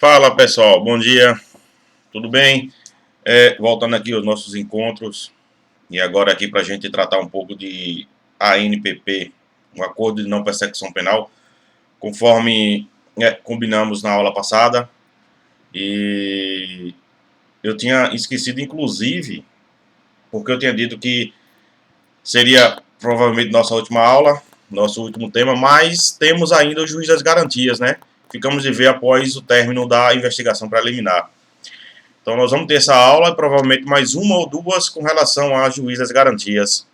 Fala pessoal, bom dia, tudo bem? Voltando aqui aos nossos encontros e agora aqui para a gente tratar um pouco de ANPP, um acordo de não persecução penal, conforme combinamos na aula passada. E eu tinha esquecido, inclusive, porque eu tinha dito que seria provavelmente nossa última aula, nosso último tema, mas temos ainda o juiz das garantias, né? Ficamos de ver após o término da investigação preliminar. Então nós vamos ter essa aula e provavelmente mais uma ou duas com relação a juiz das garantias,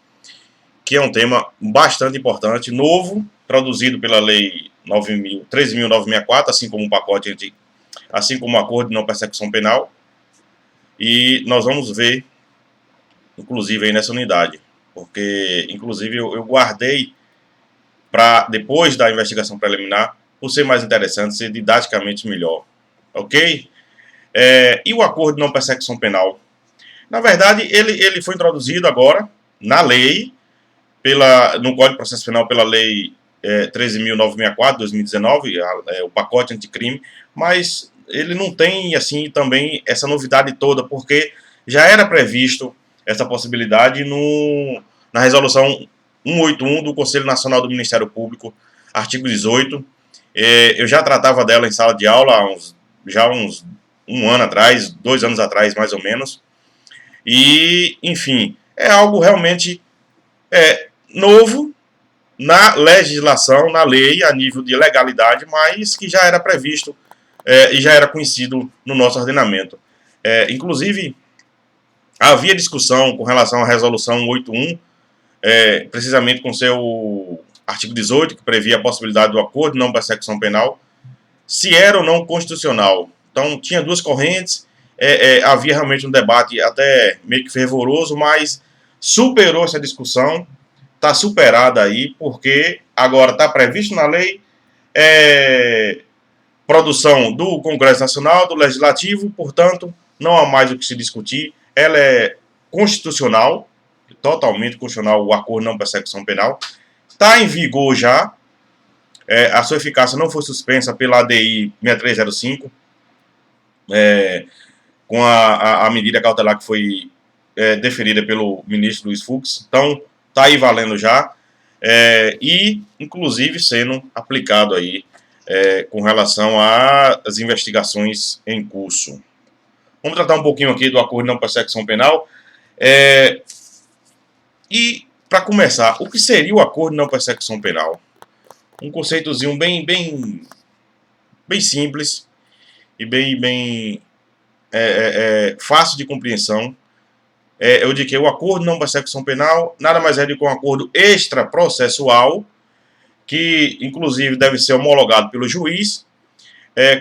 que é um tema bastante importante, novo, produzido pela Lei 13.964, assim como o pacote, assim como o acordo de não persecução penal. E nós vamos ver, inclusive, aí nessa unidade, porque, inclusive, eu guardei para depois da investigação preliminar, por ser mais interessante, ser didaticamente melhor. Ok? E o acordo de não persecução penal? Na verdade, ele foi introduzido agora na lei, no Código de Processo Penal pela Lei 13.964, 2019, o pacote anticrime, mas ele não tem assim também essa novidade toda, porque já era previsto essa possibilidade na resolução 181 do Conselho Nacional do Ministério Público, artigo 18. Eu já tratava dela em sala de aula há uns um ano atrás, 2 anos atrás mais ou menos. E, enfim, é algo realmente novo na legislação, na lei, a nível de legalidade, mas que já era previsto e já era conhecido no nosso ordenamento. Inclusive, havia discussão com relação à resolução 181, precisamente com seu artigo 18, que previa a possibilidade do acordo de não persecução penal, se era ou não constitucional. Então, tinha duas correntes, havia realmente um debate até meio que fervoroso, mas superou essa discussão, está superada aí, porque agora está previsto na lei produção do Congresso Nacional, do Legislativo, portanto, não há mais o que se discutir, ela é constitucional, totalmente constitucional, o acordo de não persecução penal, está em vigor já, a sua eficácia não foi suspensa pela ADI 6305, com a medida cautelar que foi deferida pelo ministro Luiz Fux. Então, está aí valendo já, e, inclusive, sendo aplicado aí com relação às investigações em curso. Vamos tratar um pouquinho aqui do acordo de não persecução penal. E, para começar, o que seria o acordo de não persecução penal? Um conceitozinho bem simples e bem fácil de compreensão. Eu digo que o acordo de não persecução penal nada mais é do que um acordo extraprocessual, que inclusive deve ser homologado pelo juiz,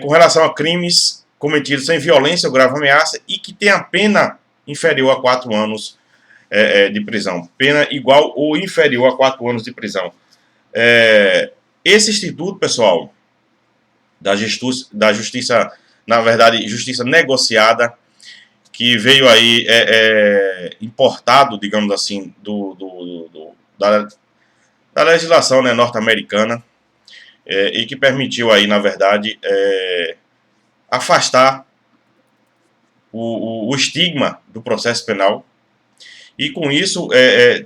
com relação a crimes cometidos sem violência ou grave ameaça e que tem a pena inferior a 4 anos de prisão. Pena igual ou inferior a 4 anos de prisão. Esse instituto, pessoal, da justiça, na verdade, justiça negociada, que veio aí importado, digamos assim, da legislação, né, norte-americana, e que permitiu aí, na verdade, afastar o estigma do processo penal e, com isso,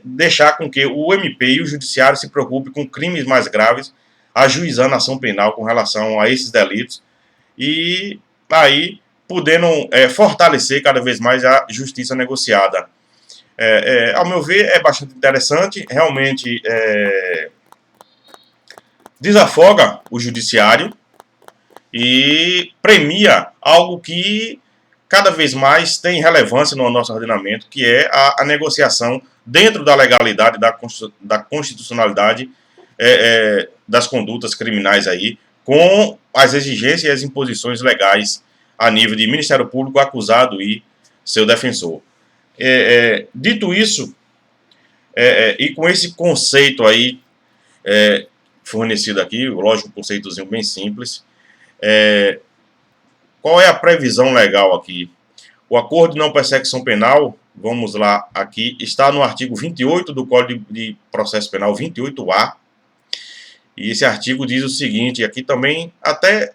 deixar com que o MP e o judiciário se preocupem com crimes mais graves, ajuizando a ação penal com relação a esses delitos e aí podendo fortalecer cada vez mais a justiça negociada. Ao meu ver, é bastante interessante, realmente desafoga o judiciário e premia algo que cada vez mais tem relevância no nosso ordenamento, que é a negociação dentro da legalidade, da constitucionalidade das condutas criminais aí, com as exigências e as imposições legais a nível de Ministério Público, acusado e seu defensor. Dito isso, e com esse conceito aí fornecido aqui, lógico, um conceitozinho bem simples, qual é a previsão legal aqui? O acordo de não persecução penal, vamos lá aqui, está no artigo 28 do Código de Processo Penal, 28A, e esse artigo diz o seguinte, aqui também até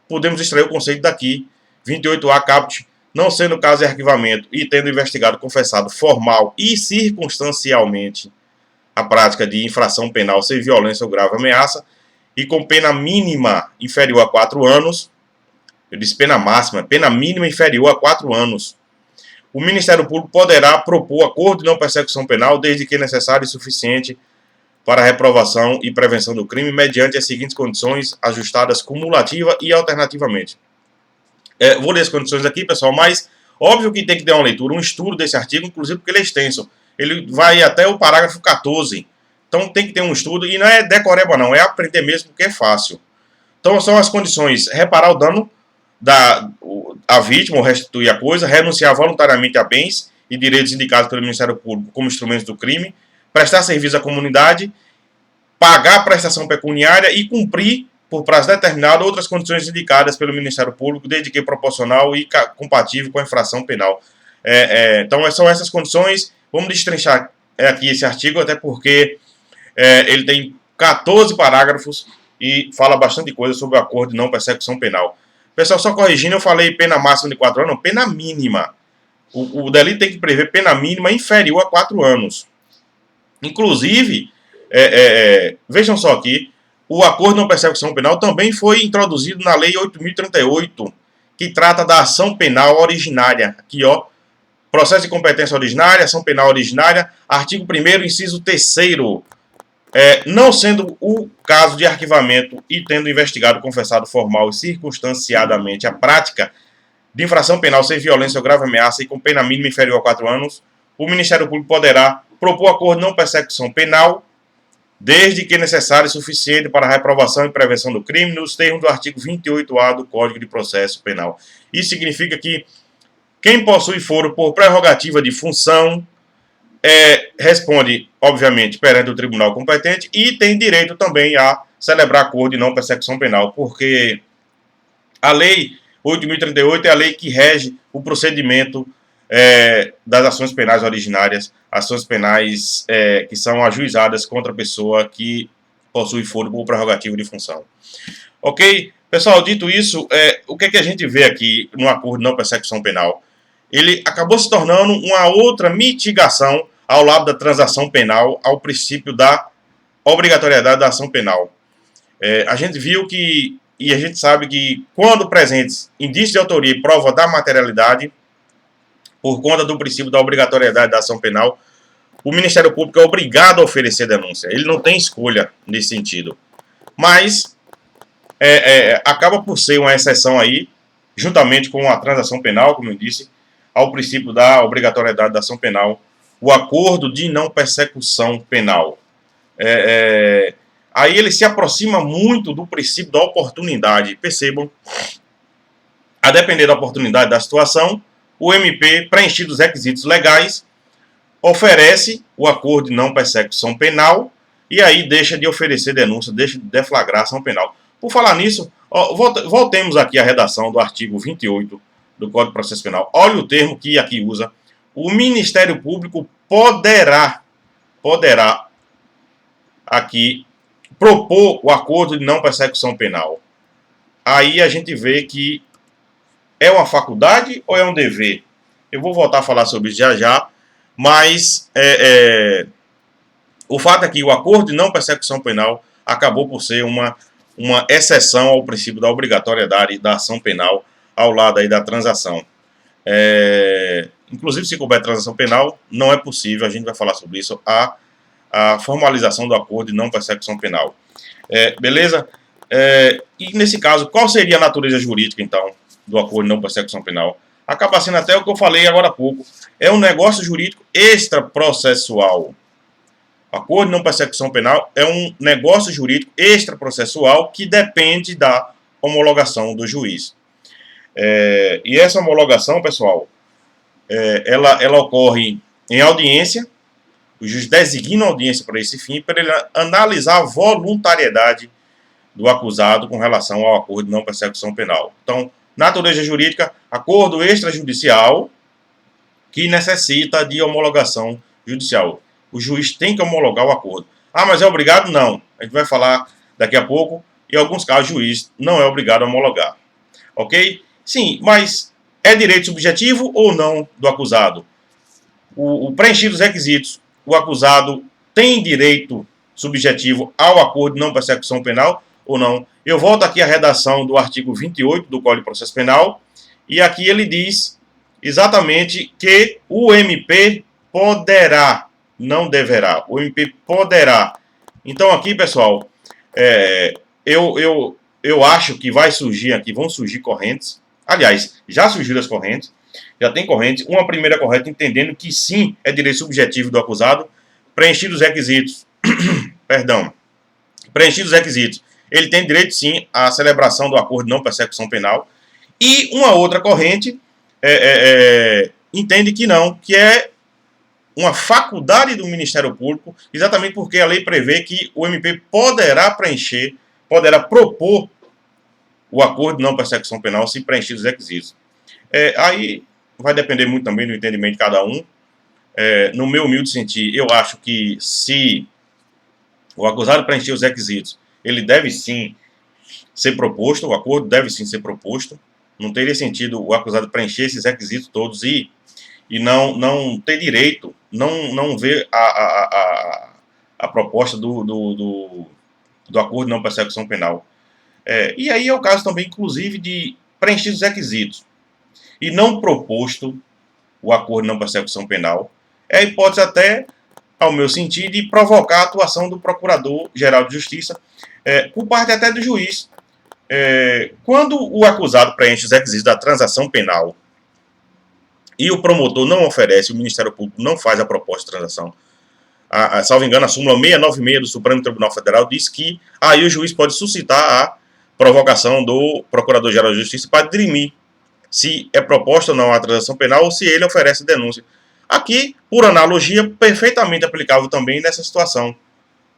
podemos extrair o conceito daqui, 28A caput, não sendo caso de arquivamento e tendo investigado, confessado formal e circunstancialmente a prática de infração penal sem violência ou grave ameaça, e com pena mínima inferior a 4 anos, eu disse pena máxima, pena mínima inferior a 4 anos, o Ministério Público poderá propor acordo de não persecução penal, desde que necessário e suficiente para a reprovação e prevenção do crime, mediante as seguintes condições, ajustadas cumulativa e alternativamente. Vou ler as condições aqui, pessoal, mas óbvio que tem que ter uma leitura, um estudo desse artigo, inclusive porque ele é extenso. Ele vai até o parágrafo 14. Então tem que ter um estudo, e não é decoreba não, é aprender mesmo, porque é fácil. Então são as condições: reparar o dano a vítima ou restituir a coisa, renunciar voluntariamente a bens e direitos indicados pelo Ministério Público como instrumentos do crime, prestar serviço à comunidade, pagar a prestação pecuniária e cumprir, por prazo determinado, outras condições indicadas pelo Ministério Público, desde que proporcional e compatível com a infração penal. Então são essas condições. Vamos destrinchar aqui esse artigo, até porque ele tem 14 parágrafos e fala bastante coisa sobre o acordo de não persecução penal. Pessoal, só corrigindo, eu falei pena máxima de 4 anos, não, pena mínima. O delito tem que prever pena mínima inferior a 4 anos. Inclusive, vejam só aqui, o acordo de não persecução penal também foi introduzido na Lei 8.038, que trata da ação penal originária. Aqui, ó, processo de competência originária, ação penal originária, artigo 1º, inciso 3º. Não sendo o caso de arquivamento e tendo investigado, confessado formal e circunstanciadamente a prática de infração penal sem violência ou grave ameaça e com pena mínima inferior a 4 anos, o Ministério Público poderá propor acordo de não persecução penal, desde que necessário e suficiente para a reprovação e prevenção do crime, nos termos do artigo 28A do Código de Processo Penal. Isso significa que quem possui foro por prerrogativa de função responde, obviamente, perante o tribunal competente e tem direito também a celebrar acordo de não persecução penal, porque a Lei 8.038 é a lei que rege o procedimento das ações penais originárias, ações penais que são ajuizadas contra a pessoa que possui foro por prerrogativa de função. Ok? Pessoal, dito isso, o que a gente vê aqui no acordo de não persecução penal? Ele acabou se tornando uma outra mitigação ao lado da transação penal, ao princípio da obrigatoriedade da ação penal. A gente viu que, e a gente sabe que, quando presentes indícios de autoria e prova da materialidade, por conta do princípio da obrigatoriedade da ação penal, o Ministério Público é obrigado a oferecer denúncia. Ele não tem escolha nesse sentido. Mas acaba por ser uma exceção aí, juntamente com a transação penal, como eu disse, ao princípio da obrigatoriedade da ação penal, o acordo de não persecução penal. Aí ele se aproxima muito do princípio da oportunidade. Percebam, a depender da oportunidade da situação, o MP, preenchido os requisitos legais, oferece o acordo de não persecução penal e aí deixa de oferecer denúncia, deixa de deflagrar ação penal. Por falar nisso, voltemos aqui à redação do artigo 28 do Código de Processo Penal. Olha o termo que aqui usa. O Ministério Público poderá aqui propor o acordo de não persecução penal. Aí a gente vê que é uma faculdade ou é um dever? Eu vou voltar a falar sobre isso já, mas o fato é que o acordo de não persecução penal acabou por ser uma exceção ao princípio da obrigatoriedade da ação penal ao lado aí da transação. Inclusive, se couber transação penal, não é possível, a gente vai falar sobre isso, a formalização do acordo de não persecução penal. Beleza? E nesse caso, qual seria a natureza jurídica, então, do acordo de não persecução penal? Acaba sendo até o que eu falei agora há pouco. É um negócio jurídico extraprocessual. O acordo de não persecução penal é um negócio jurídico extraprocessual que depende da homologação do juiz. E essa homologação, pessoal, ela ocorre em audiência. O juiz designa a audiência para esse fim, para ele analisar a voluntariedade do acusado com relação ao acordo de não persecução penal. Então, natureza jurídica, acordo extrajudicial que necessita de homologação judicial. O juiz tem que homologar o acordo. Ah, mas é obrigado? Não. A gente vai falar daqui a pouco. Em alguns casos, o juiz não é obrigado a homologar. Ok? Sim, mas é direito subjetivo ou não do acusado? O preenchido os requisitos, o acusado tem direito subjetivo ao acordo de não persecução penal ou não? Eu volto aqui à redação do artigo 28 do Código de Processo Penal, e aqui ele diz exatamente que o MP poderá, não deverá, o MP poderá. Então aqui, pessoal, eu acho que vai surgir aqui, vão surgir correntes, aliás, já surgiram as correntes, já tem corrente, uma primeira corrente entendendo que sim, é direito subjetivo do acusado, preenchidos os requisitos, perdão, preenchidos os requisitos, ele tem direito sim à celebração do acordo de não persecução penal, e uma outra corrente entende que não, que é uma faculdade do Ministério Público, exatamente porque a lei prevê que o MP poderá preencher, poderá propor o acordo de não persecução penal se preenchidos os requisitos. Aí vai depender muito também do entendimento de cada um. No meu humilde sentir, eu acho que se o acusado preencher os requisitos, ele deve sim ser proposto, o acordo deve sim ser proposto. Não teria sentido o acusado preencher esses requisitos todos e não ter direito, não ver a proposta do acordo de não persecução penal. E aí é o caso também, inclusive, de preencher os requisitos e não proposto o acordo de não persecução penal. É a hipótese até, ao meu sentir, de provocar a atuação do Procurador-Geral de Justiça, por parte até do juiz. Quando o acusado preenche os requisitos da transação penal e o promotor não oferece, o Ministério Público não faz a proposta de transação, salvo engano, a súmula 696 do Supremo Tribunal Federal diz que aí o juiz pode suscitar a provocação do Procurador-Geral de Justiça para dirimir se é proposta ou não a transação penal ou se ele oferece denúncia. Aqui, por analogia, perfeitamente aplicável também nessa situação.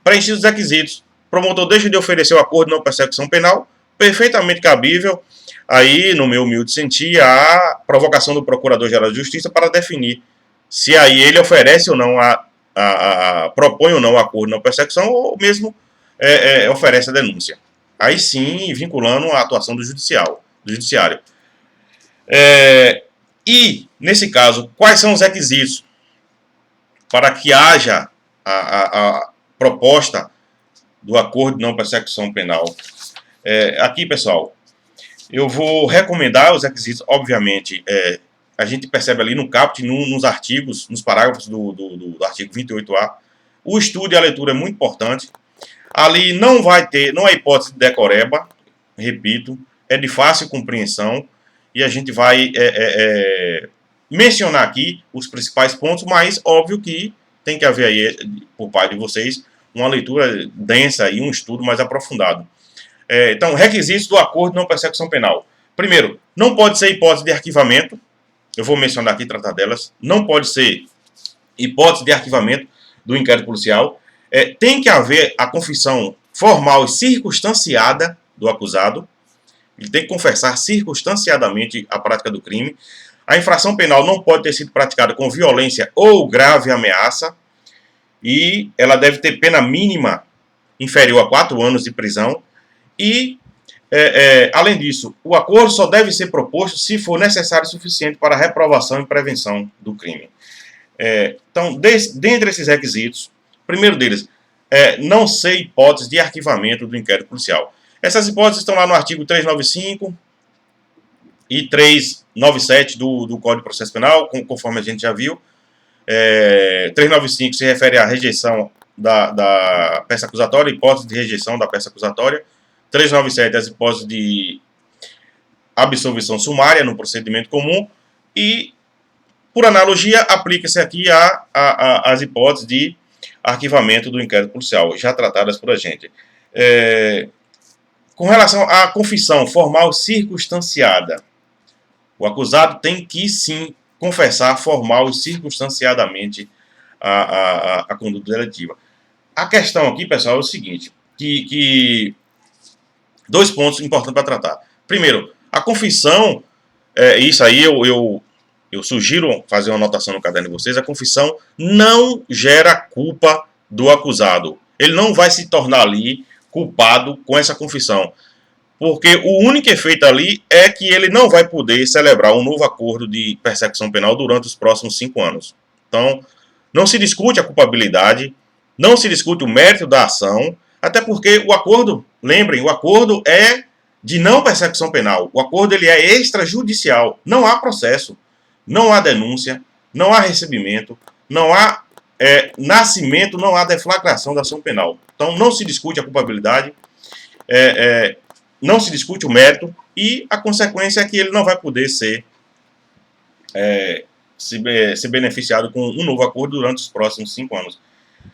Preenchidos os requisitos, o promotor deixa de oferecer o acordo de não persecução penal, perfeitamente cabível, aí, no meu humilde sentir, a provocação do Procurador-Geral de Justiça para definir se aí ele oferece ou não propõe ou não o acordo de não persecução ou mesmo oferece a denúncia. Aí sim, vinculando a atuação do judiciário. E, nesse caso, quais são os requisitos para que haja a proposta do acordo de não persecução penal? Aqui, pessoal, eu vou recomendar os requisitos, obviamente, a gente percebe ali no caput, nos artigos, nos parágrafos do artigo 28A, o estudo e a leitura é muito importante. Ali não é hipótese de decoreba, repito, é de fácil compreensão, e a gente vai mencionar aqui os principais pontos, mas óbvio que tem que haver aí, por parte de vocês, uma leitura densa e um estudo mais aprofundado. Então, requisitos do acordo de não persecução penal. Primeiro, não pode ser hipótese de arquivamento, eu vou mencionar aqui, tratar delas, não pode ser hipótese de arquivamento do inquérito policial, tem que haver a confissão formal e circunstanciada do acusado, ele tem que confessar circunstanciadamente a prática do crime. A infração penal não pode ter sido praticada com violência ou grave ameaça, e ela deve ter pena mínima inferior a 4 anos de prisão, e, além disso, o acordo só deve ser proposto se for necessário e suficiente para a reprovação e prevenção do crime. Então, dentre esses requisitos, primeiro deles, não ser hipótese de arquivamento do inquérito policial. Essas hipóteses estão lá no artigo 395 e 397 do Código de Processo Penal, conforme a gente já viu. 395 se refere à rejeição da peça acusatória, hipótese de rejeição da peça acusatória. 397 as hipóteses de absolvição sumária no procedimento comum. E, por analogia, aplica-se aqui as hipóteses de arquivamento do inquérito policial, já tratadas por a gente. Com relação à confissão formal circunstanciada, o acusado tem que, sim, confessar formal e circunstanciadamente a conduta deletiva. A questão aqui, pessoal, é o seguinte, que 2 pontos importantes para tratar. Primeiro, a confissão, isso aí eu sugiro fazer uma anotação no caderno de vocês, a confissão não gera culpa do acusado. Ele não vai se tornar ali culpado com essa confissão. porque o único efeito ali é que ele não vai poder celebrar um novo acordo de persecução penal durante os próximos 5 anos. Então, não se discute a culpabilidade, não se discute o mérito da ação, até porque o acordo, lembrem, o acordo é de não persecução penal. O acordo ele é extrajudicial. Não há processo, não há denúncia, não há recebimento, não há nascimento, não há deflagração da ação penal. Então não se discute a culpabilidade, não se discute o mérito e a consequência é que ele não vai poder se beneficiado com um novo acordo durante os próximos 5 anos.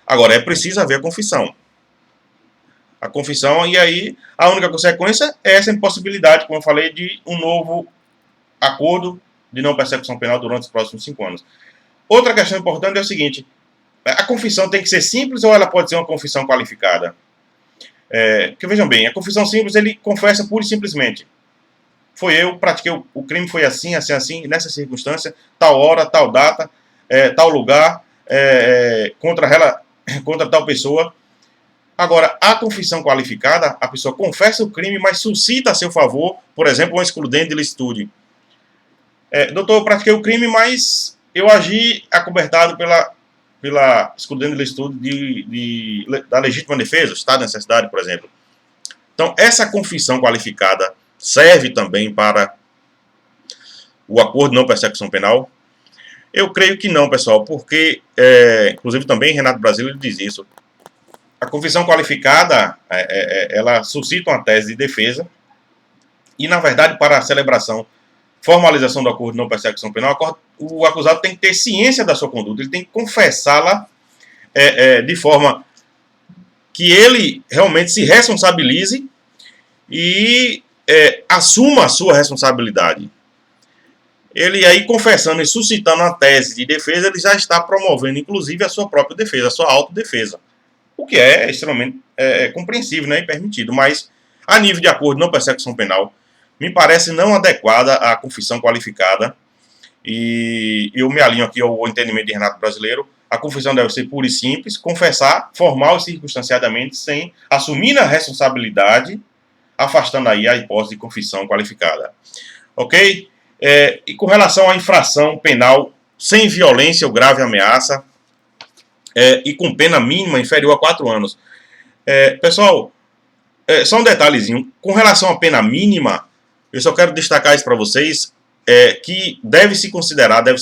Agora, é preciso haver a confissão. A confissão, e aí a única consequência é essa impossibilidade, como eu falei, de um novo acordo de não persecução penal durante os próximos 5 anos. Outra questão importante é o seguinte: a confissão tem que ser simples ou ela pode ser uma confissão qualificada? Porque vejam bem, a confissão simples ele confessa pura e simplesmente: foi eu, pratiquei o crime, foi assim, assim, assim, nessa circunstância, tal hora, tal data, tal lugar, contra tal pessoa. Agora, a confissão qualificada, a pessoa confessa o crime, mas suscita a seu favor, por exemplo, um excludente de licitude. Doutor, eu pratiquei o crime, mas eu agi acobertado pela excludente de licitude da legítima defesa, estado de necessidade, por exemplo. Então, essa confissão qualificada serve também para o acordo de não persecução penal? Eu creio que não, pessoal, porque, inclusive também Renato Brasília diz isso. A confissão qualificada, ela suscita uma tese de defesa e, na verdade, para a celebração, formalização do acordo de não persecução penal, o acusado tem que ter ciência da sua conduta, ele tem que confessá-la de forma que ele realmente se responsabilize e assuma a sua responsabilidade. Ele aí confessando e suscitando a tese de defesa, ele já está promovendo, inclusive, a sua própria defesa, a sua autodefesa. O que é extremamente compreensível, né, e permitido, mas a nível de acordo de não persecução penal, me parece não adequada a confissão qualificada, e eu me alinho aqui ao entendimento de Renato Brasileiro. A confissão deve ser pura e simples, confessar formal e circunstanciadamente, sem assumir a responsabilidade, afastando aí a hipótese de confissão qualificada. Ok? E com relação à infração penal sem violência ou grave ameaça, e com pena mínima inferior a 4 anos. Pessoal, só um detalhezinho. Com relação à pena mínima, eu só quero destacar isso para vocês, que deve se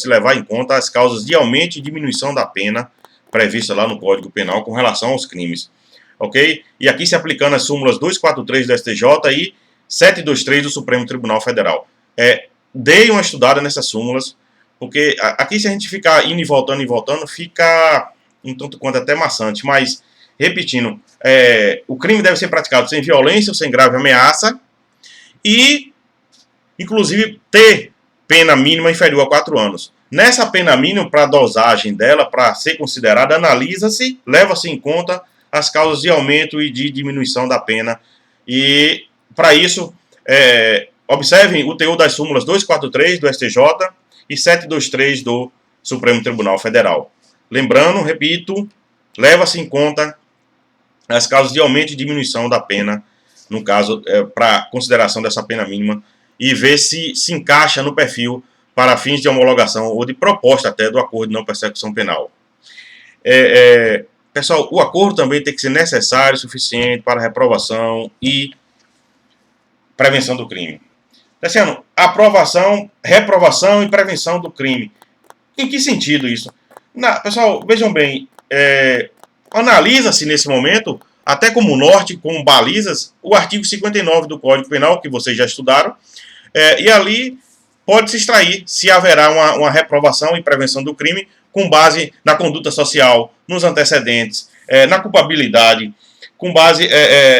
levar em conta as causas de aumento e diminuição da pena prevista lá no Código Penal com relação aos crimes. Ok? E aqui se aplicando as súmulas 243 do STJ e 723 do Supremo Tribunal Federal. Dei uma estudada nessas súmulas, porque aqui se a gente ficar indo e voltando, fica um tanto quanto até maçante, mas, repetindo, o crime deve ser praticado sem violência ou sem grave ameaça e, inclusive, ter pena mínima inferior a 4 anos. Nessa pena mínima, para a dosagem dela, para ser considerada, analisa-se, leva-se em conta as causas de aumento e de diminuição da pena. E, para isso, observem o teor das súmulas 243 do STJ e 723 do Supremo Tribunal Federal. Lembrando, repito, leva-se em conta as causas de aumento e diminuição da pena, no caso, para consideração dessa pena mínima, e ver se se encaixa no perfil para fins de homologação ou de proposta até do acordo de não persecução penal. Pessoal, o acordo também tem que ser necessário, suficiente para reprovação e prevenção do crime. Terceiro, aprovação, reprovação e prevenção do crime. Em que sentido isso? Pessoal, vejam bem, analisa-se nesse momento, até como norte, como balizas, o artigo 59 do Código Penal, que vocês já estudaram, e ali pode-se extrair se haverá uma reprovação e prevenção do crime com base na conduta social, nos antecedentes, na culpabilidade, com base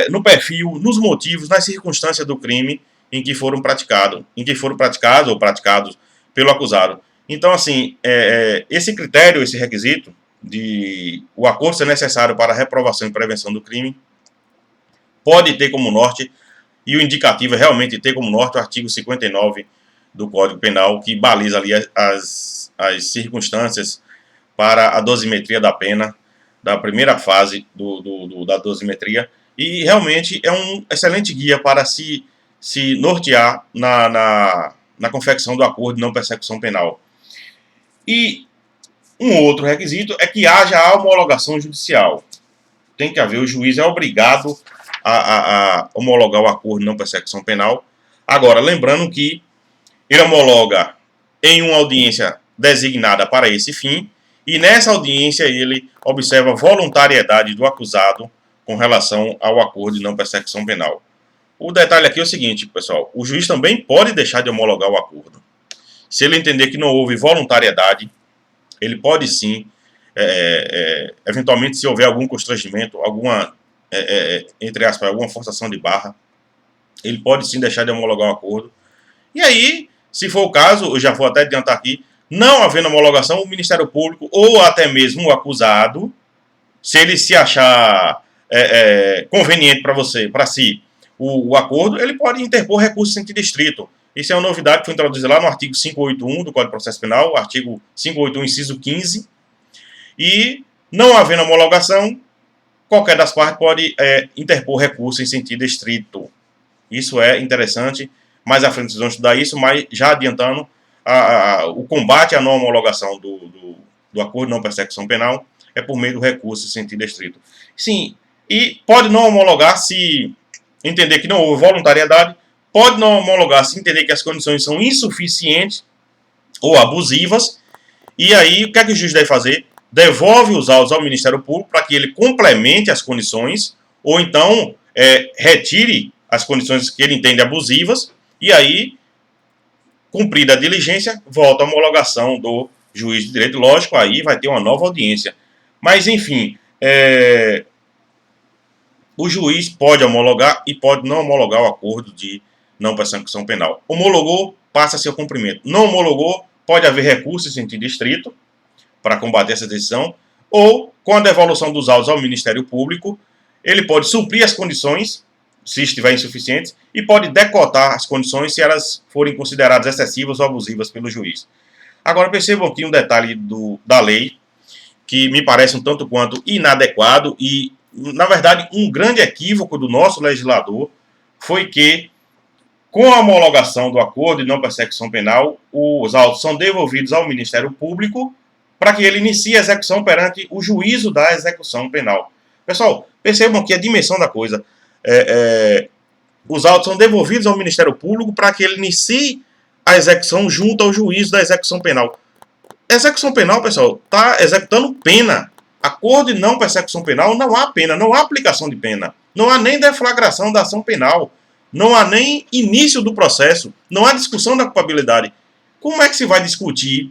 no perfil, nos motivos, nas circunstâncias do crime em que foram praticados ou praticados pelo acusado. Então, assim, esse critério, esse requisito de o acordo ser necessário para a reprovação e prevenção do crime pode ter como norte, e o indicativo é realmente ter como norte o artigo 59 do Código Penal, que baliza ali as circunstâncias para a dosimetria da pena, da primeira fase da dosimetria, e realmente é um excelente guia para se se nortear na confecção do acordo de não persecução penal. E um outro requisito é que haja a homologação judicial. Tem que haver, o juiz é obrigado a homologar o acordo de não persecução penal. Agora, lembrando que ele homologa em uma audiência designada para esse fim, e nessa audiência ele observa a voluntariedade do acusado com relação ao acordo de não persecução penal. O detalhe aqui é o seguinte, pessoal, o juiz também pode deixar de homologar o acordo. Se ele entender que não houve voluntariedade, ele pode sim, eventualmente, se houver algum constrangimento, alguma, entre aspas, alguma forçação de barra, ele pode sim deixar de homologar o acordo. E aí, se for o caso, eu já vou até adiantar aqui, não havendo homologação, o Ministério Público ou até mesmo o acusado, se ele se achar conveniente para si o acordo, ele pode interpor recurso em sentido estrito. Isso é uma novidade que foi introduzida lá no artigo 581 do Código de Processo Penal, artigo 581, inciso 15. E, não havendo homologação, qualquer das partes pode interpor recurso em sentido estrito. Isso é interessante. Mais à frente vocês vão estudar isso, mas já adiantando, o combate à não homologação do acordo de não persecução penal é por meio do recurso em sentido estrito. Sim, e pode não homologar se entender que não houve voluntariedade, pode não homologar se entender que as condições são insuficientes ou abusivas, e aí o que é que o juiz deve fazer? Devolve os autos ao Ministério Público para que ele complemente as condições, ou então retire as condições que ele entende abusivas, e aí, cumprida a diligência, volta a homologação do juiz de direito. Lógico, aí vai ter uma nova audiência. Mas, enfim, o juiz pode homologar e pode não homologar o acordo de não persecução penal. Homologou, passa a seu cumprimento. Não homologou, pode haver recurso em sentido estrito para combater essa decisão, ou, com a devolução dos autos ao Ministério Público, ele pode suprir as condições, se estiver insuficientes, e pode decotar as condições se elas forem consideradas excessivas ou abusivas pelo juiz. Agora percebam aqui um detalhe da lei, que me parece um tanto quanto inadequado e, na verdade, um grande equívoco do nosso legislador foi que, com a homologação do acordo de não persecução penal, os autos são devolvidos ao Ministério Público para que ele inicie a execução perante o juízo da execução penal. Pessoal, percebam aqui a dimensão da coisa. Os autos são devolvidos ao Ministério Público para que ele inicie a execução junto ao juízo da execução penal. Execução penal, pessoal, está executando pena. Acordo de não persecução penal, não há pena, não há aplicação de pena. Não há nem deflagração da ação penal. Não há nem início do processo. Não há discussão da culpabilidade. Como é que se vai discutir?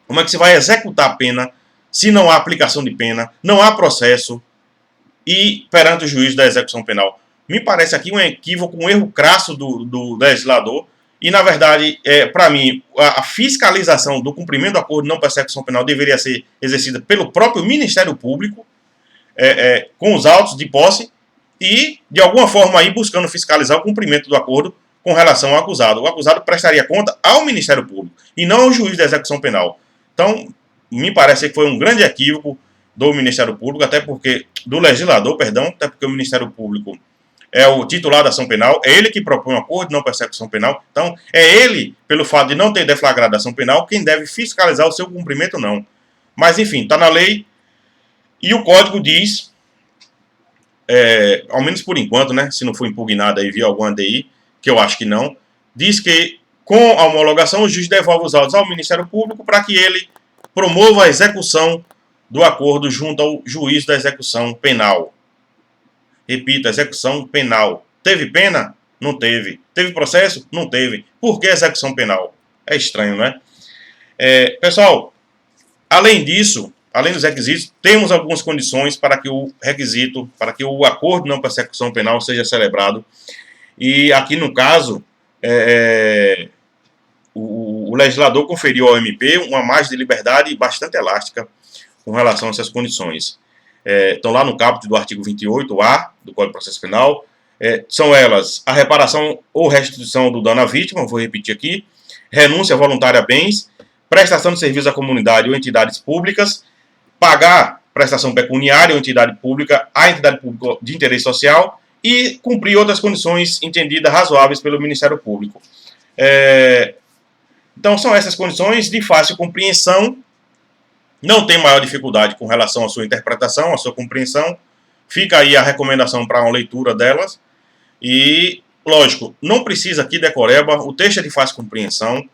Como é que se vai executar a pena se não há aplicação de pena, não há processo e perante o juiz da execução penal? Me parece aqui um equívoco, um erro crasso do legislador. E, na verdade, para mim, a fiscalização do cumprimento do acordo de não persecução penal deveria ser exercida pelo próprio Ministério Público, com os autos de posse, e, de alguma forma, aí buscando fiscalizar o cumprimento do acordo com relação ao acusado. O acusado prestaria conta ao Ministério Público e não ao juiz da execução penal. Então, me parece que foi um grande equívoco do Ministério Público, do legislador, até porque o Ministério Público é o titular da ação penal, é ele que propõe o acordo de não persecução penal. Então, é ele, pelo fato de não ter deflagrado a ação penal, quem deve fiscalizar o seu cumprimento, não. Mas, enfim, está na lei e o código diz, ao menos por enquanto, né, se não for impugnado aí via alguma ADI, que eu acho que não, diz que com a homologação o juiz devolve os autos ao Ministério Público para que ele promova a execução do acordo junto ao juiz da execução penal. Repito, execução penal. Teve pena? Não teve. Teve processo? Não teve. Por que execução penal? É estranho, né? Pessoal, além disso, além dos requisitos, temos algumas condições para que o acordo de não persecução penal seja celebrado. E aqui no caso, o legislador conferiu ao MP uma margem de liberdade bastante elástica com relação a essas condições. Estão lá no caput do artigo 28A do Código de Processo Penal. São elas a reparação ou restituição do dano à vítima, vou repetir aqui, renúncia voluntária a bens, prestação de serviços à comunidade ou entidades públicas, pagar prestação pecuniária ou entidade pública à entidade pública de interesse social e cumprir outras condições entendidas razoáveis pelo Ministério Público. Então são essas condições de fácil compreensão, não tem maior dificuldade com relação à sua interpretação, à sua compreensão. Fica aí a recomendação para uma leitura delas. E, lógico, não precisa aqui decoreba, o texto é de fácil compreensão,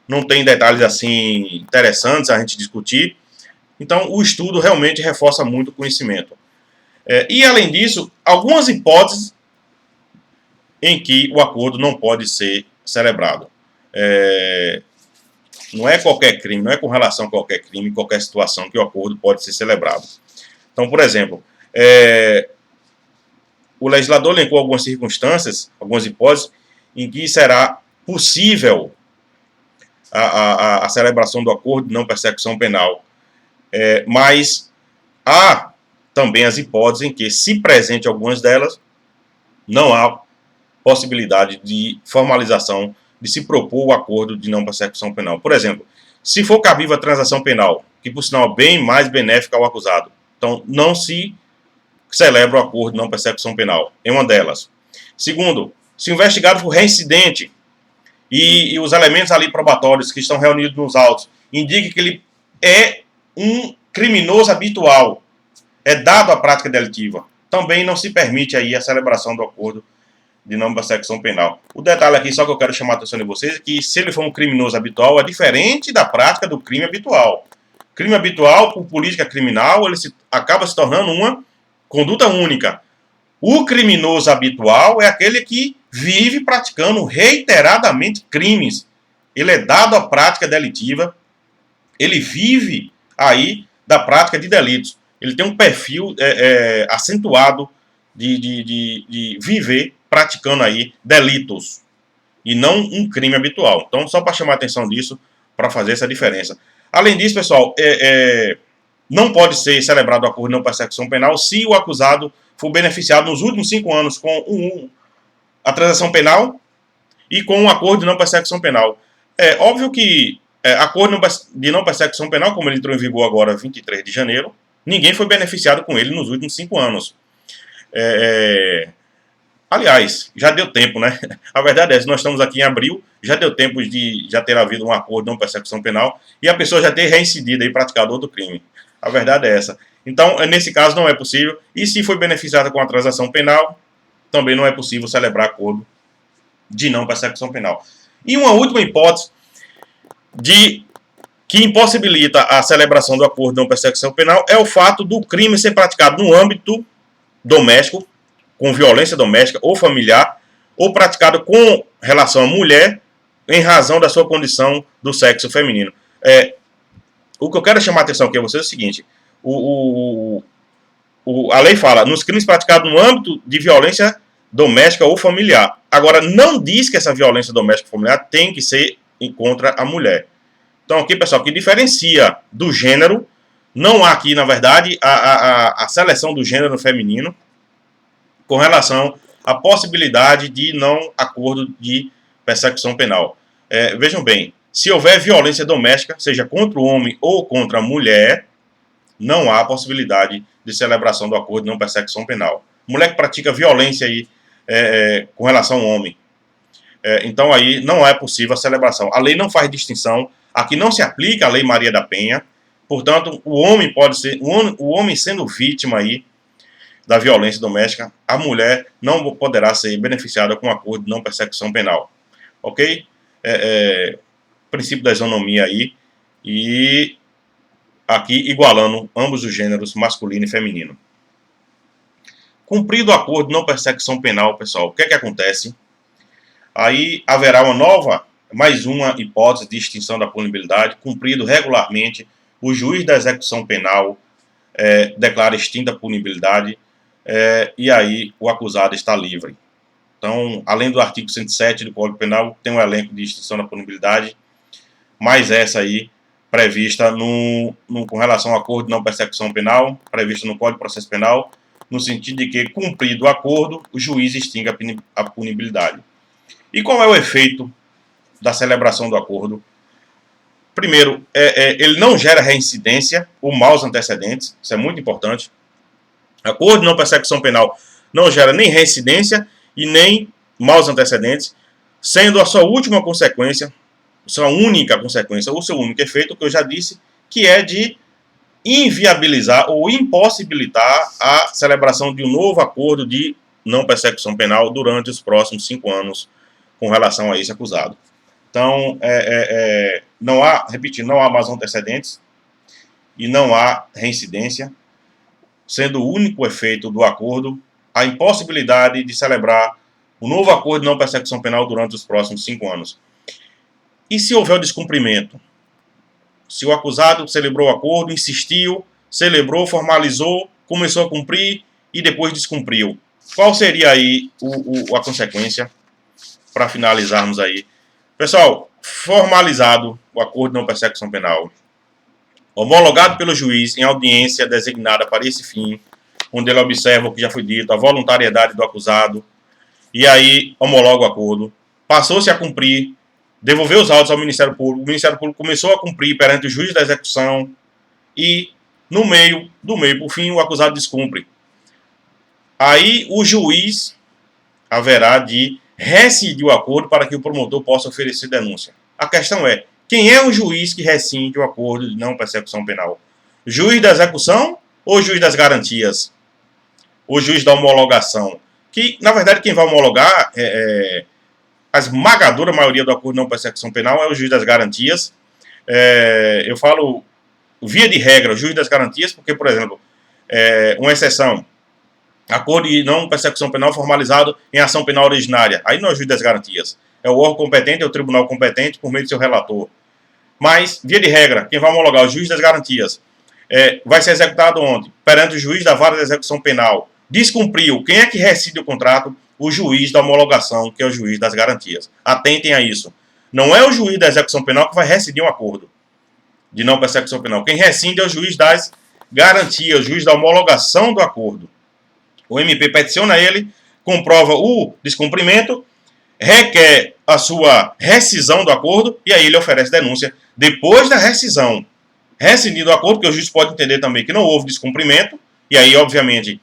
não tem detalhes assim interessantes a gente discutir. Então o estudo realmente reforça muito o conhecimento. E além disso, algumas hipóteses em que o acordo não pode ser celebrado. Não é qualquer crime, não é com relação a qualquer crime, qualquer situação que o acordo pode ser celebrado. Então, por exemplo, o legislador elencou algumas circunstâncias, algumas hipóteses, em que será possível a celebração do acordo de não persecução penal. Mas há também as hipóteses em que, se presente algumas delas, não há possibilidade de formalização, de se propor o acordo de não persecução penal. Por exemplo, se for cabível a transação penal, que por sinal é bem mais benéfica ao acusado, então não se celebra o acordo de não persecução penal, é uma delas. Segundo, se o investigado for reincidente e os elementos ali probatórios que estão reunidos nos autos indicam que ele é um criminoso habitual, é dado à prática delitiva, também não se permite aí a celebração do acordo de não persecução penal. O detalhe aqui, só que eu quero chamar a atenção de vocês, é que se ele for um criminoso habitual, é diferente da prática do crime habitual. Crime habitual, por política criminal, ele acaba se tornando uma conduta única. O criminoso habitual é aquele que vive praticando reiteradamente crimes. Ele é dado à prática delitiva, ele vive aí da prática de delitos. Ele tem um perfil acentuado de viver praticando aí delitos e não um crime habitual. Então, só para chamar a atenção disso, para fazer essa diferença. Além disso, pessoal, não pode ser celebrado o acordo de não persecução penal se o acusado for beneficiado nos últimos 5 anos com a transação penal e com um acordo de não persecução penal. É óbvio que acordo de não persecução penal, como ele entrou em vigor agora, 23 de janeiro, ninguém foi beneficiado com ele nos últimos 5 anos. Aliás, já deu tempo, né? A verdade é essa, nós estamos aqui em abril, já deu tempo de já ter havido um acordo de não persecução penal e a pessoa já ter reincidido e praticado outro crime. A verdade é essa. Então, nesse caso, não é possível. E se foi beneficiada com a transação penal, também não é possível celebrar acordo de não persecução penal. E uma última hipótese que impossibilita a celebração do acordo de não persecução penal é o fato do crime ser praticado no âmbito doméstico, com violência doméstica ou familiar, ou praticado com relação à mulher em razão da sua condição do sexo feminino. O que eu quero chamar a atenção aqui a vocês é o seguinte: a lei fala nos crimes praticados no âmbito de violência doméstica ou familiar. Agora, não diz que essa violência doméstica ou familiar tem que ser contra a mulher. Então, aqui, pessoal, que diferencia do gênero, não há aqui, na verdade, a seleção do gênero feminino com relação à possibilidade de não acordo de persecução penal. Vejam bem, se houver violência doméstica, seja contra o homem ou contra a mulher, não há possibilidade de celebração do acordo de não persecução penal. Mulher que pratica violência aí, com relação ao homem, então aí não é possível a celebração. A lei não faz distinção, aqui não se aplica a Lei Maria da Penha, portanto, o homem pode ser, o homem sendo vítima aí da violência doméstica, a mulher não poderá ser beneficiada com acordo de não persecução penal. Ok? Princípio da isonomia aí, e aqui igualando ambos os gêneros, masculino e feminino. Cumprido o acordo de não persecução penal, pessoal, o que é que acontece? Aí haverá mais uma hipótese de extinção da punibilidade. Cumprido regularmente, o juiz da execução penal declara extinta a punibilidade, e aí o acusado está livre. Então, além do artigo 107 do Código Penal, tem um elenco de extinção da punibilidade, mais essa aí prevista com relação ao acordo de não persecução penal, prevista no Código de Processo Penal, no sentido de que, cumprido o acordo, o juiz extingue a punibilidade. E qual é o efeito da celebração do acordo? Primeiro, ele não gera reincidência ou maus antecedentes, isso é muito importante. Acordo de não persecução penal não gera nem reincidência e nem maus antecedentes, sendo a sua última consequência, sua única consequência, ou seu único efeito, que eu já disse, que é de inviabilizar ou impossibilitar a celebração de um novo acordo de não persecução penal durante os próximos 5 anos com relação a esse acusado. Então, não há, repetindo, não há maus antecedentes e não há reincidência, sendo o único efeito do acordo a impossibilidade de celebrar o novo acordo de não persecução penal durante os próximos 5 anos. E se houver o descumprimento? Se o acusado celebrou o acordo, insistiu, celebrou, formalizou, começou a cumprir e depois descumpriu. Qual seria aí a consequência para finalizarmos aí? Pessoal, formalizado o acordo de não persecução penal, homologado pelo juiz em audiência designada para esse fim, onde ele observa o que já foi dito, a voluntariedade do acusado, e aí homologa o acordo, passou-se a cumprir, devolveu os autos ao Ministério Público, o Ministério Público começou a cumprir perante o juiz da execução e, no meio, do meio para o fim, o acusado descumpre. Aí o juiz haverá de rescindir o acordo para que o promotor possa oferecer denúncia. A questão é, quem é o juiz que rescinde o acordo de não persecução penal? Juiz da execução ou juiz das garantias? O juiz da homologação? Que, na verdade, quem vai homologar a esmagadora maioria do acordo de não persecução penal é o juiz das garantias. Eu falo via de regra, o juiz das garantias, porque, por exemplo, uma exceção, acordo de não persecução penal formalizado em ação penal originária. Aí não é o juiz das garantias. É o órgão competente, é o tribunal competente, por meio do seu relator. Mas, via de regra, quem vai homologar o juiz das garantias vai ser executado onde? Perante o juiz da vara de execução penal. Descumpriu. Quem é que rescinde o contrato? O juiz da homologação, que é o juiz das garantias. Atentem a isso. Não é o juiz da execução penal que vai rescindir um acordo de não persecução penal. Quem rescinde é o juiz das garantias, o juiz da homologação do acordo. O MP peticiona ele, comprova o descumprimento, requer a sua rescisão do acordo e aí ele oferece denúncia depois da rescisão. Rescindido o acordo, porque o juiz pode entender também que não houve descumprimento, e aí, obviamente,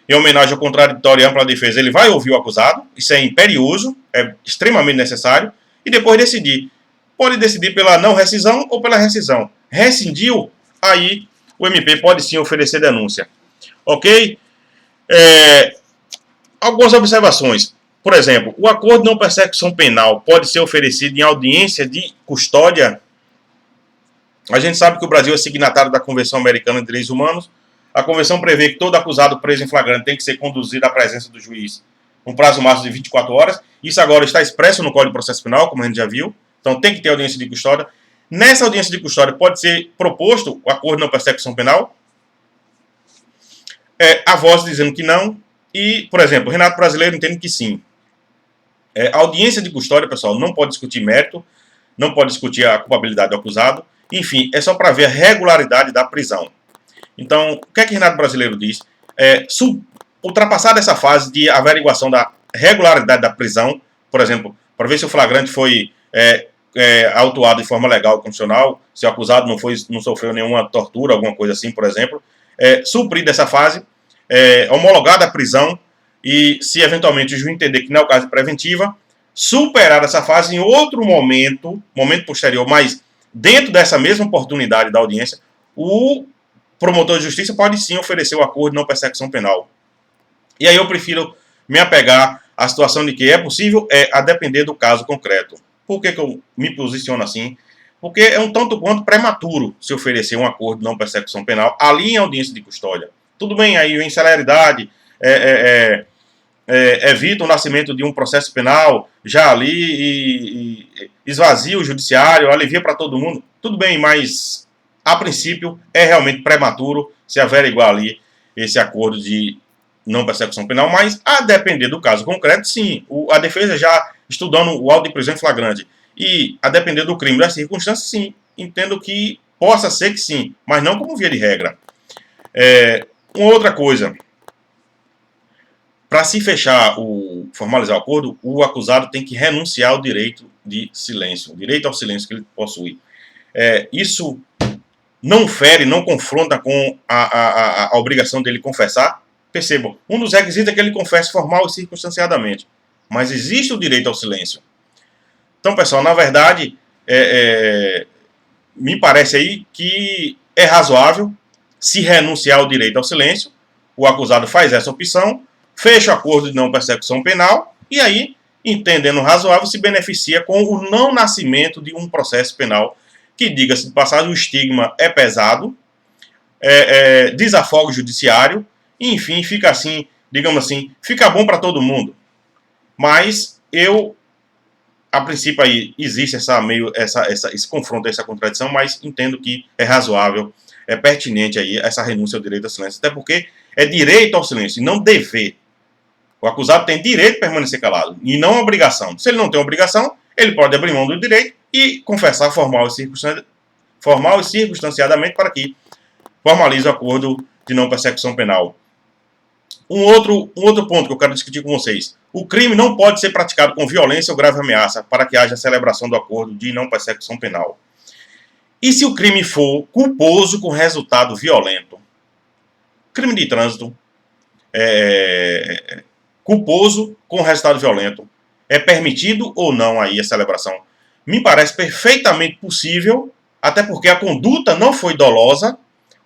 em homenagem ao contraditório e ampla defesa, ele vai ouvir o acusado, isso é imperioso, é extremamente necessário, e depois decidir. Pode decidir pela não rescisão ou pela rescisão. Rescindiu, aí o MP pode sim oferecer denúncia. Ok? Algumas observações. Por exemplo, o acordo de não persecução penal pode ser oferecido em audiência de custódia. A gente sabe que o Brasil é signatário da Convenção Americana de Direitos Humanos. A convenção prevê que todo acusado preso em flagrante tem que ser conduzido à presença do juiz um prazo máximo de 24 horas. Isso agora está expresso no Código de Processo Penal, como a gente já viu. Então tem que ter audiência de custódia. Nessa audiência de custódia pode ser proposto o acordo de não persecução penal. A voz dizendo que não. E, por exemplo, o Renato Brasileiro entende que sim. A audiência de custódia, pessoal, não pode discutir mérito, não pode discutir a culpabilidade do acusado. Enfim, é só para ver a regularidade da prisão. Então, o que é que Renato Brasileiro diz? Ultrapassada essa fase de averiguação da regularidade da prisão, por exemplo, para ver se o flagrante foi autuado de forma legal e constitucional, se o acusado não sofreu nenhuma tortura, alguma coisa assim, por exemplo, suprida essa fase, homologada a prisão, e se eventualmente o juiz entender que não é o caso de preventiva, superar essa fase em outro momento posterior, mas dentro dessa mesma oportunidade da audiência, o promotor de justiça pode sim oferecer o acordo de não persecução penal. E aí eu prefiro me apegar à situação de que é possível, a depender do caso concreto. Por que eu me posiciono assim? Porque é um tanto quanto prematuro se oferecer um acordo de não persecução penal ali em audiência de custódia. Tudo bem, aí em celeridade evita o nascimento de um processo penal já ali e esvazia o judiciário, alivia para todo mundo. Tudo bem, mas a princípio é realmente prematuro se averiguar ali esse acordo de não persecução penal, mas a depender do caso concreto, sim. A defesa já estudando o auto de prisão em flagrante e a depender do crime das circunstâncias, sim. Entendo que possa ser que sim, mas não como via de regra. Uma outra coisa, para se formalizar o acordo, o acusado tem que renunciar ao direito de silêncio, o direito ao silêncio que ele possui. Isso não fere, não confronta com a obrigação dele confessar. Percebam, um dos requisitos é que ele confesse formal e circunstanciadamente. Mas existe o direito ao silêncio. Então, pessoal, na verdade, me parece aí que é razoável se renunciar ao direito ao silêncio. O acusado faz essa opção, fecha o acordo de não persecução penal e aí, entendendo razoável, se beneficia com o não nascimento de um processo penal que, diga-se de passagem, o estigma é pesado, desafogo judiciário, e, enfim, fica assim, digamos assim, fica bom para todo mundo. Mas a princípio aí existe esse confronto, essa contradição, mas entendo que é razoável, é pertinente aí essa renúncia ao direito ao silêncio, até porque é direito ao silêncio e não dever. O acusado tem direito de permanecer calado e não obrigação. Se ele não tem obrigação, ele pode abrir mão do direito e confessar formal e circunstanciadamente para que formalize o acordo de não persecução penal. Um outro ponto que eu quero discutir com vocês. O crime não pode ser praticado com violência ou grave ameaça para que haja celebração do acordo de não persecução penal. E se o crime for culposo com resultado violento? Crime de trânsito, culposo com resultado violento, é permitido ou não aí a celebração? Me parece perfeitamente possível, até porque a conduta não foi dolosa,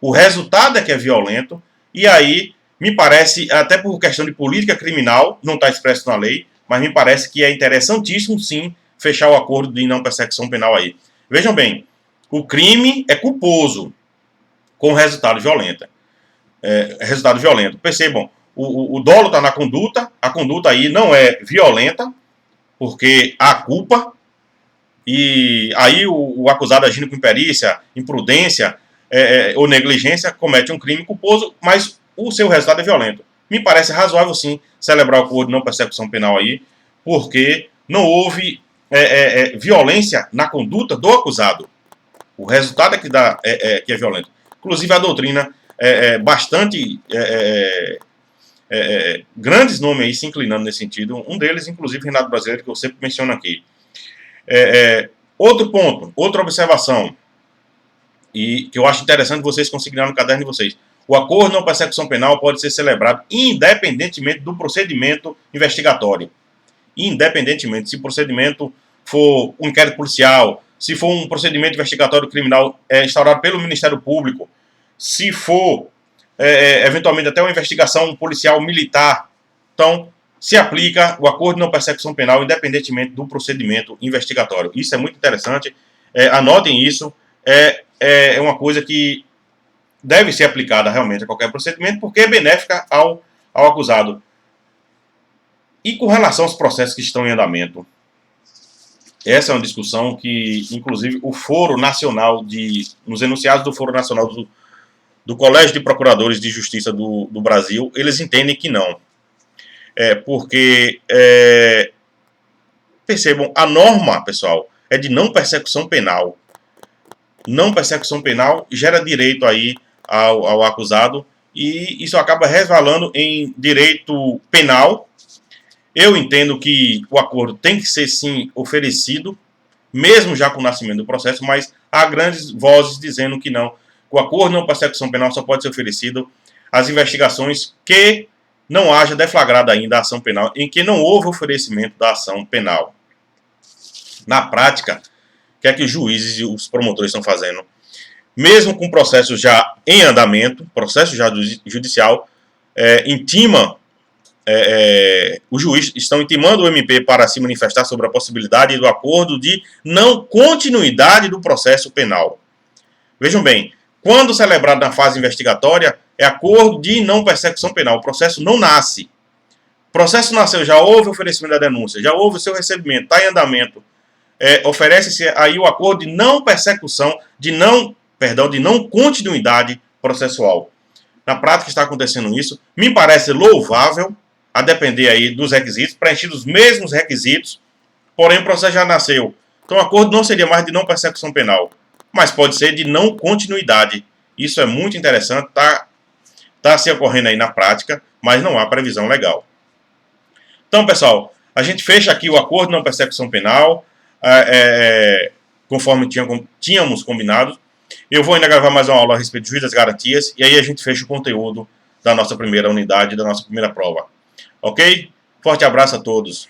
o resultado é que é violento, e aí me parece, até por questão de política criminal, não está expresso na lei, mas me parece que é interessantíssimo, sim, fechar o acordo de não persecução penal aí. Vejam bem, o crime é culposo com resultado violento. Percebam, o dolo está na conduta, a conduta aí não é violenta, porque há culpa, e aí o acusado agindo com imperícia, imprudência ou negligência comete um crime culposo, mas o seu resultado é violento. Me parece razoável, sim, celebrar o acordo de não persecução penal aí, porque não houve violência na conduta do acusado. O resultado é que é violento. Inclusive, a doutrina bastante grandes nomes aí se inclinando nesse sentido. Um deles, inclusive, Renato Brasileiro, que eu sempre menciono aqui. Outro ponto, outra observação, e que eu acho interessante vocês consignarem no caderno de vocês. O acordo de não persecução penal pode ser celebrado independentemente do procedimento investigatório. Independentemente, se o procedimento for um inquérito policial, se for um procedimento investigatório criminal instaurado pelo Ministério Público, se for, eventualmente, até uma investigação policial militar. Então, se aplica o acordo de não persecução penal independentemente do procedimento investigatório. Isso é muito interessante. Anotem isso. É uma coisa que deve ser aplicada realmente a qualquer procedimento, porque é benéfica ao acusado. E com relação aos processos que estão em andamento, essa é uma discussão que, inclusive, o Foro Nacional, nos enunciados do Foro Nacional do Colégio de Procuradores de Justiça do Brasil, eles entendem que não. Porque, percebam, a norma, pessoal, é de não persecução penal. Não persecução penal gera direito aí ao acusado, e isso acaba resvalando em direito penal. Eu entendo que o acordo tem que ser, sim, oferecido, mesmo já com o nascimento do processo, mas há grandes vozes dizendo que não. O acordo de não persecução penal só pode ser oferecido às investigações que não haja deflagrada ainda a ação penal, em que não houve oferecimento da ação penal. Na prática, o que é que os juízes e os promotores estão fazendo? Mesmo com processo já em andamento, processo já judicial, os juízes estão intimando o MP para se manifestar sobre a possibilidade do acordo de não continuidade do processo penal. Vejam bem, quando celebrado na fase investigatória, é acordo de não persecução penal. O processo não nasce. O processo nasceu, já houve oferecimento da denúncia, já houve o seu recebimento, está em andamento. Oferece-se aí o acordo de não persecução, de não continuidade processual. Na prática está acontecendo isso. Me parece louvável, a depender aí dos requisitos, preenchidos os mesmos requisitos, porém o processo já nasceu. Então o acordo não seria mais de não persecução penal, mas pode ser de não continuidade. Isso é muito interessante, está se ocorrendo aí na prática, mas não há previsão legal. Então, pessoal, a gente fecha aqui o acordo de não persecução penal, conforme tínhamos combinado. Eu vou ainda gravar mais uma aula a respeito de juiz das garantias, e aí a gente fecha o conteúdo da nossa primeira unidade, da nossa primeira prova. Ok? Forte abraço a todos.